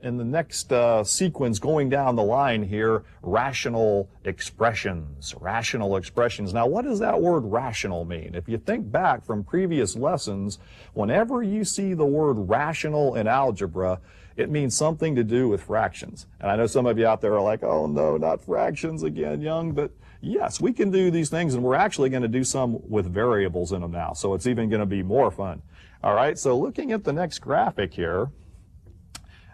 In the next sequence going down the line here, rational expressions. Rational expressions. Now, what does that word rational mean? If you think back from previous lessons, whenever you see the word rational in algebra, it means something to do with fractions. And I know some of you out there are like, oh no, not fractions again, Young, but yes, we can do these things, and we're actually going to do some with variables in them now, so it's even going to be more fun. All right, so looking at the next graphic here,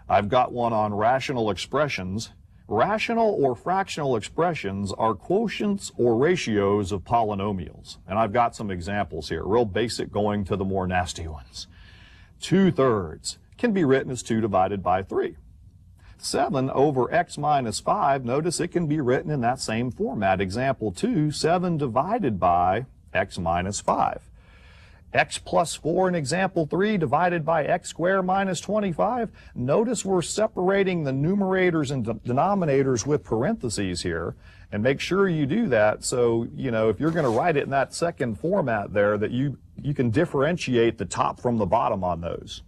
I've got one on rational expressions. Rational or fractional expressions are quotients or ratios of polynomials. And I've got some examples here, real basic going to the more nasty ones. 2/3 can be written as 2 divided by 3. 7 over x minus 5, notice it can be written in that same format. Example 2, 7 divided by x minus 5. X plus 4 in example 3 divided by x squared minus 25. Notice we're separating the numerators and denominators with parentheses here, and make sure you do that so, you know, if you're going to write it in that second format there, that you can differentiate the top from the bottom on those.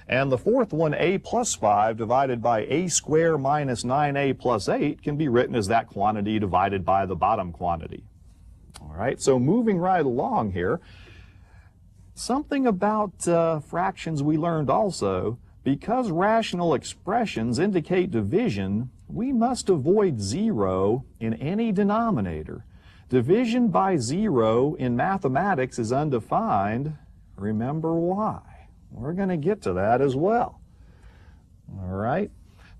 And the fourth one, a plus 5 divided by a squared minus 9a plus 8, can be written as that quantity divided by the bottom quantity. All right, so moving right along here, something about fractions we learned also. Because rational expressions indicate division, we must avoid 0 in any denominator. Division by 0 in mathematics is undefined. Remember why. We're going to get to that as well. All right.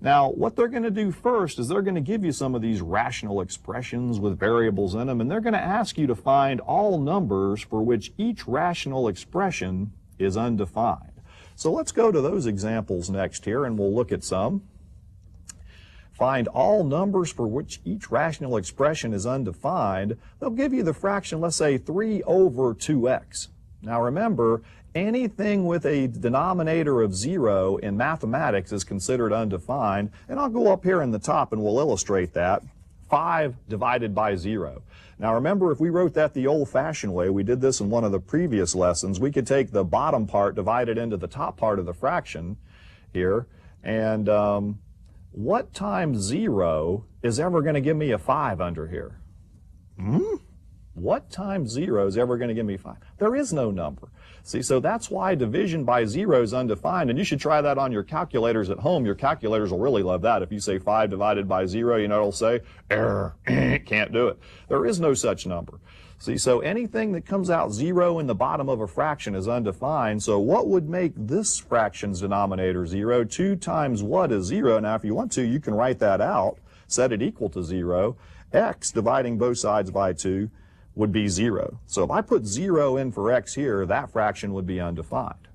Now, what they're going to do first is they're going to give you some of these rational expressions with variables in them, and they're going to ask you to find all numbers for which each rational expression is undefined. So let's go to those examples next here, and we'll look at some. Find all numbers for which each rational expression is undefined. They'll give you the fraction, let's say 3 over 2x. Now remember, anything with a denominator of 0 in mathematics is considered undefined, and I'll go up here in the top and we'll illustrate that. 5 divided by 0. Now remember, if we wrote that the old-fashioned way, we did this in one of the previous lessons, we could take the bottom part, divide it into the top part of the fraction here, and what times 0 is ever going to give me a 5 under here? What times 0 is ever going to give me 5? There is no number. See, so that's why division by 0 is undefined, and you should try that on your calculators at home. Your calculators will really love that. If you say 5 divided by 0, you know it'll say, error, can't do it. There is no such number. See, so anything that comes out 0 in the bottom of a fraction is undefined, so what would make this fraction's denominator 0? 2 times what is 0? Now, if you want to, you can write that out, set it equal to 0. X, dividing both sides by 2, would be 0. So if I put 0 in for x here, that fraction would be undefined.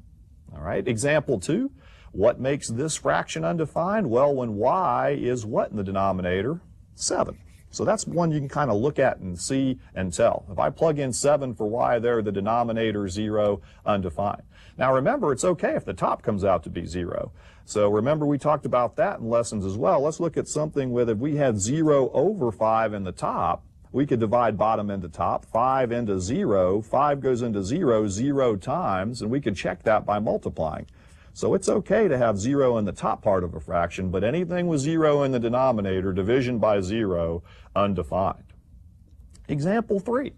All right, example 2, what makes this fraction undefined? Well, when y is what in the denominator? 7. So that's one you can kind of look at and see and tell. If I plug in 7 for y there, the denominator 0, undefined. Now remember, it's okay if the top comes out to be 0. So remember, we talked about that in lessons as well. Let's look at something with, if we had 0 over 5 in the top, we could divide bottom into top, 5 into 0, 5 goes into 0, 0 times, and we could check that by multiplying. So it's okay to have 0 in the top part of a fraction, but anything with 0 in the denominator, division by 0, undefined. Example 3.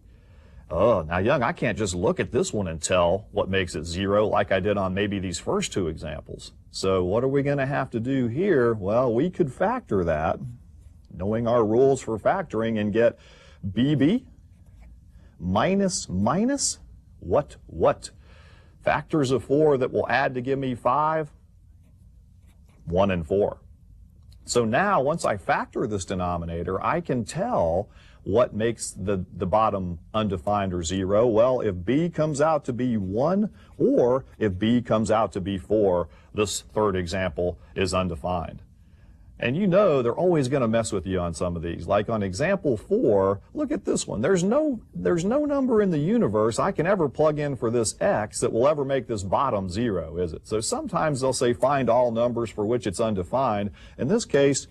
Oh, now Young, I can't just look at this one and tell what makes it 0 like I did on maybe these first 2 examples. So what are we going to have to do here? Well, we could factor that, knowing our rules for factoring, and get BB minus what? Factors of 4 that will add to give me 5, 1 and 4. So now, once I factor this denominator, I can tell what makes the bottom undefined or 0. Well, if B comes out to be 1, or if B comes out to be 4, this third example is undefined. And you know they're always going to mess with you on some of these. Like on example 4, look at this one. There's no number in the universe I can ever plug in for this x that will ever make this bottom 0, is it? So sometimes they'll say find all numbers for which it's undefined. In this case,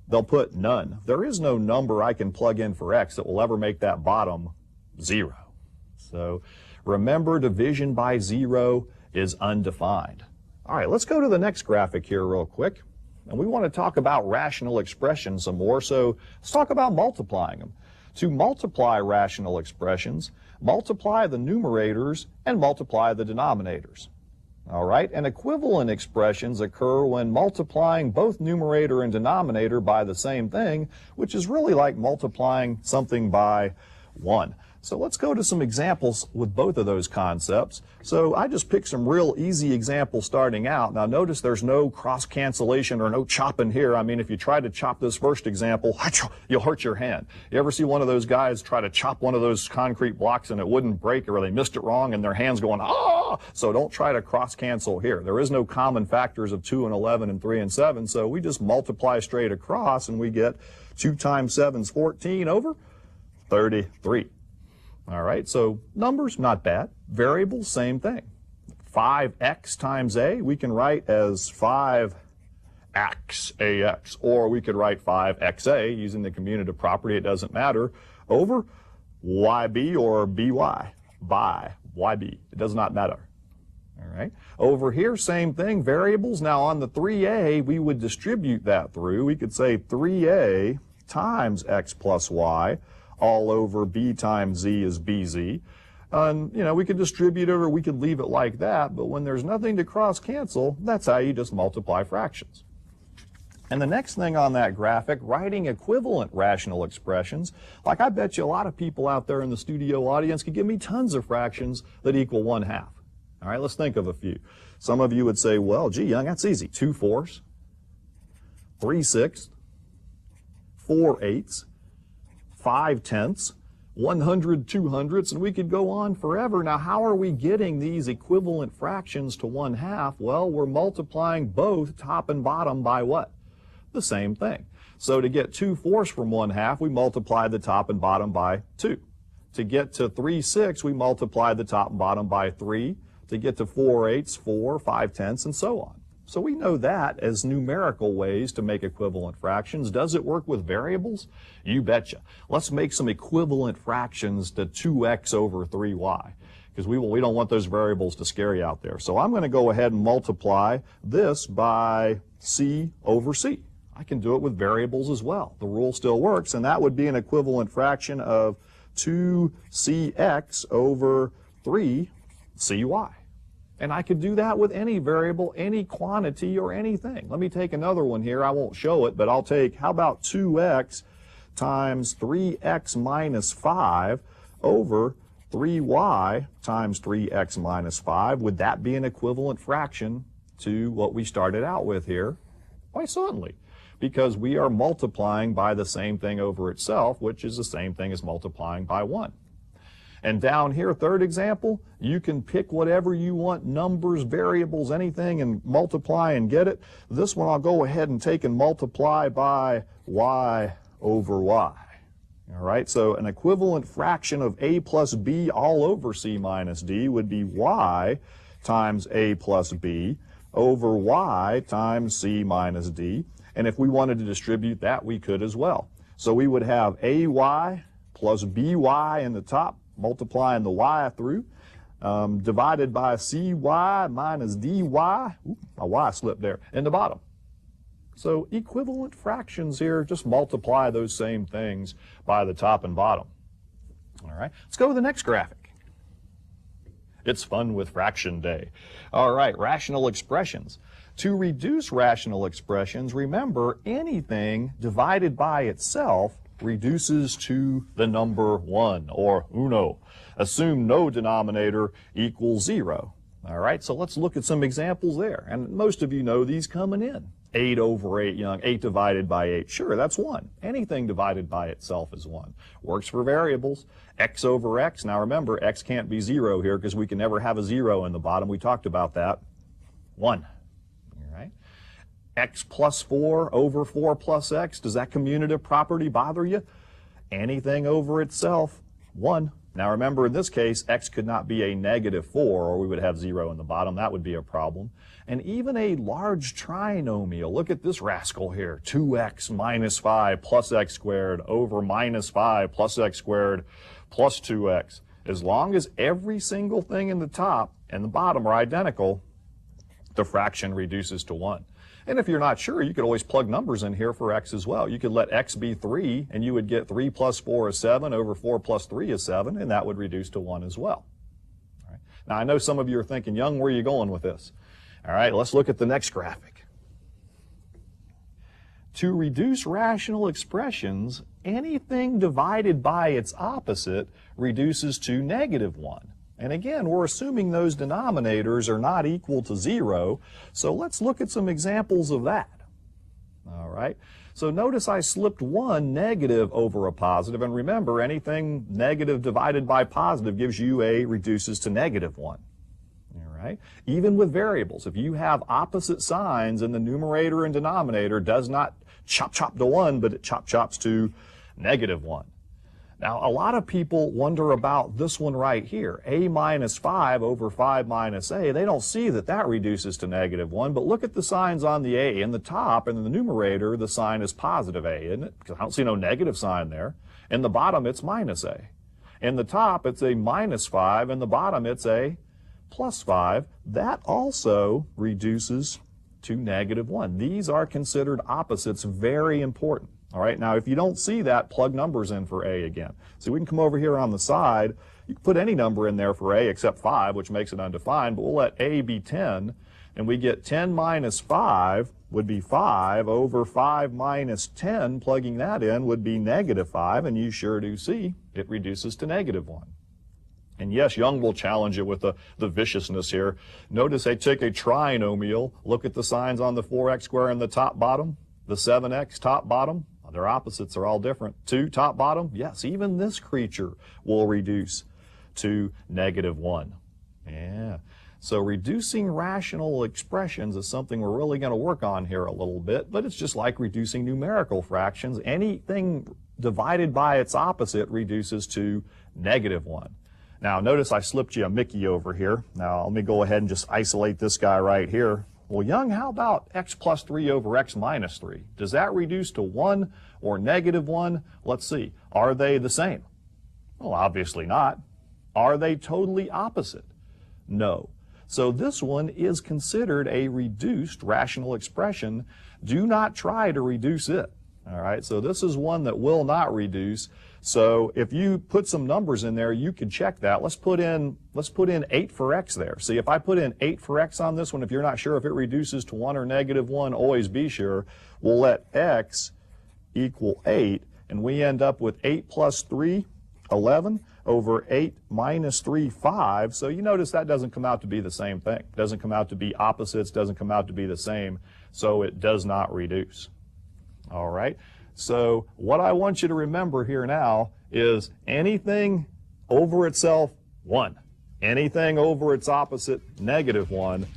they'll put none. There is no number I can plug in for x that will ever make that bottom 0. So remember, division by 0 is undefined. All right, let's go to the next graphic here real quick. And we want to talk about rational expressions some more, so let's talk about multiplying them. To multiply rational expressions, multiply the numerators and multiply the denominators. All right, and equivalent expressions occur when multiplying both numerator and denominator by the same thing, which is really like multiplying something by 1. So let's go to some examples with both of those concepts. So I just picked some real easy examples starting out. Now notice there's no cross cancellation or no chopping here. I mean, if you try to chop this first example, you'll hurt your hand. You ever see one of those guys try to chop one of those concrete blocks and it wouldn't break, or they missed it wrong and their hand's going, ah! So don't try to cross cancel here. There is no common factors of 2 and 11 and 3 and 7, so we just multiply straight across and we get 2 times 7 is 14 over 33. All right, so numbers, not bad. Variables, same thing. 5x times a, we can write as 5x ax, or we could write 5xa using the commutative property, it doesn't matter, over yb or by yb. It does not matter. All right. Over here, same thing, variables. Now on the 3a, we would distribute that through. We could say 3a times x plus y all over b times z is bz. And, you know, we could distribute it or we could leave it like that, but when there's nothing to cross cancel, that's how you just multiply fractions. And the next thing on that graphic, writing equivalent rational expressions. Like I bet you a lot of people out there in the studio audience could give me tons of fractions that equal 1/2. All right, let's think of a few. Some of you would say, well, gee, Young, that's easy. 2/4, 3/6, 4/8, 5/10, 100 200ths, and we could go on forever. Now, how are we getting these equivalent fractions to 1/2? Well, we're multiplying both top and bottom by what? The same thing. So to get 2/4 from 1/2, we multiply the top and bottom by 2. To get to 3/6, we multiply the top and bottom by 3. To get to 4/8, 4, 5/10, and so on. So we know that as numerical ways to make equivalent fractions. Does it work with variables? You betcha. Let's make some equivalent fractions to 2x over 3y, because we don't want those variables to scare you out there. So I'm going to go ahead and multiply this by c over c. I can do it with variables as well. The rule still works, and that would be an equivalent fraction of 2cx over 3cy. And I could do that with any variable, any quantity, or anything. Let me take another one here. I won't show it, but I'll take, how about 2x times 3x minus 5 over 3y times 3x minus 5. Would that be an equivalent fraction to what we started out with here? Why, certainly. Because we are multiplying by the same thing over itself, which is the same thing as multiplying by 1. And down here, third example, you can pick whatever you want, numbers, variables, anything, and multiply and get it. This one I'll go ahead and take and multiply by y over y. All right, so an equivalent fraction of a plus b all over c minus d would be y times a plus b over y times c minus d. And if we wanted to distribute that, we could as well. So we would have ay plus by in the top, multiplying the y through, divided by cy minus dy, my y slipped there, in the bottom. So equivalent fractions here, just multiply those same things by the top and bottom. All right, let's go to the next graphic. It's fun with fraction day. All right, rational expressions. To reduce rational expressions, remember anything divided by itself reduces to the number 1, or uno. Assume no denominator equals 0. All right, so let's look at some examples there. And most of you know these coming in. 8 over 8, Young, 8 divided by 8. Sure, that's 1. Anything divided by itself is 1. Works for variables. X over x. Now remember, x can't be 0 here because we can never have a 0 in the bottom. We talked about that. 1. X plus 4 over 4 plus x, does that commutative property bother you? Anything over itself, 1. Now remember, in this case, x could not be a negative 4, or we would have 0 in the bottom. That would be a problem. And even a large trinomial, look at this rascal here, 2x minus 5 plus x squared over minus 5 plus x squared plus 2x. As long as every single thing in the top and the bottom are identical, the fraction reduces to 1. And if you're not sure, you could always plug numbers in here for x as well. You could let x be 3, and you would get 3 plus 4 is 7 over 4 plus 3 is 7, and that would reduce to 1 as well. All right. Now, I know some of you are thinking, Young, where are you going with this? All right, let's look at the next graphic. To reduce rational expressions, anything divided by its opposite reduces to -1. And again, we're assuming those denominators are not equal to 0, so let's look at some examples of that. All right, so notice I slipped one negative over a positive, and remember, anything negative divided by positive gives you a reduces to -1. All right, even with variables, if you have opposite signs in the numerator and denominator, does not chop to 1, but it chops to -1. Now, a lot of people wonder about this one right here, a minus 5 over 5 minus a. They don't see that that reduces to -1, but look at the signs on the a. In the top, in the numerator, the sign is positive a, isn't it? Because I don't see no negative sign there. In the bottom, it's minus a. In the top, it's a minus 5. In the bottom, it's a plus 5. That also reduces to -1. These are considered opposites, very important. All right, now if you don't see that, plug numbers in for a again. So we can come over here on the side. You can put any number in there for a except 5, which makes it undefined, but we'll let a be 10, and we get 10 minus 5 would be 5 over 5 minus 10. Plugging that in would be -5, and you sure do see it reduces to -1. And yes, Young will challenge it with the viciousness here. Notice I take a trinomial, look at the signs on the 4x square in the top bottom, the 7x top bottom. Their opposites are all different. 2 top bottom, yes, even this creature will reduce to -1. Yeah. So reducing rational expressions is something we're really going to work on here a little bit, but it's just like reducing numerical fractions. Anything divided by its opposite reduces to -1. Now, notice I slipped you a Mickey over here. Now, let me go ahead and just isolate this guy right here. Well, Young, how about x plus 3 over x minus 3? Does that reduce to 1 or -1? Let's see. Are they the same? Well, obviously not. Are they totally opposite? No. So this one is considered a reduced rational expression. Do not try to reduce it. All right, so this is one that will not reduce. So if you put some numbers in there, you can check that. Let's put in 8 for x there. See, if I put in 8 for x on this one, if you're not sure if it reduces to 1 or -1, always be sure. We'll let x equal 8, and we end up with 8 plus 3, 11, over 8 minus 3, 5. So you notice that doesn't come out to be the same thing. It doesn't come out to be opposites, doesn't come out to be the same, so it does not reduce. All right, so what I want you to remember here now is anything over itself, 1. Anything over its opposite, -1.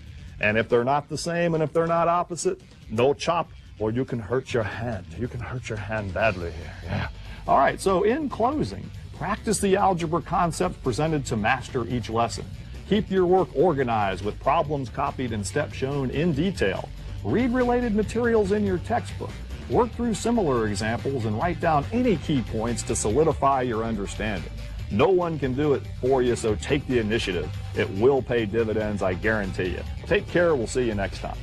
And if they're not the same and if they're not opposite, no chop, or you can hurt your hand. You can hurt your hand badly here, yeah. All right, so in closing, practice the algebra concepts presented to master each lesson. Keep your work organized with problems copied and steps shown in detail. Read related materials in your textbook. Work through similar examples and write down any key points to solidify your understanding. No one can do it for you, so take the initiative. It will pay dividends, I guarantee you. Take care. We'll see you next time.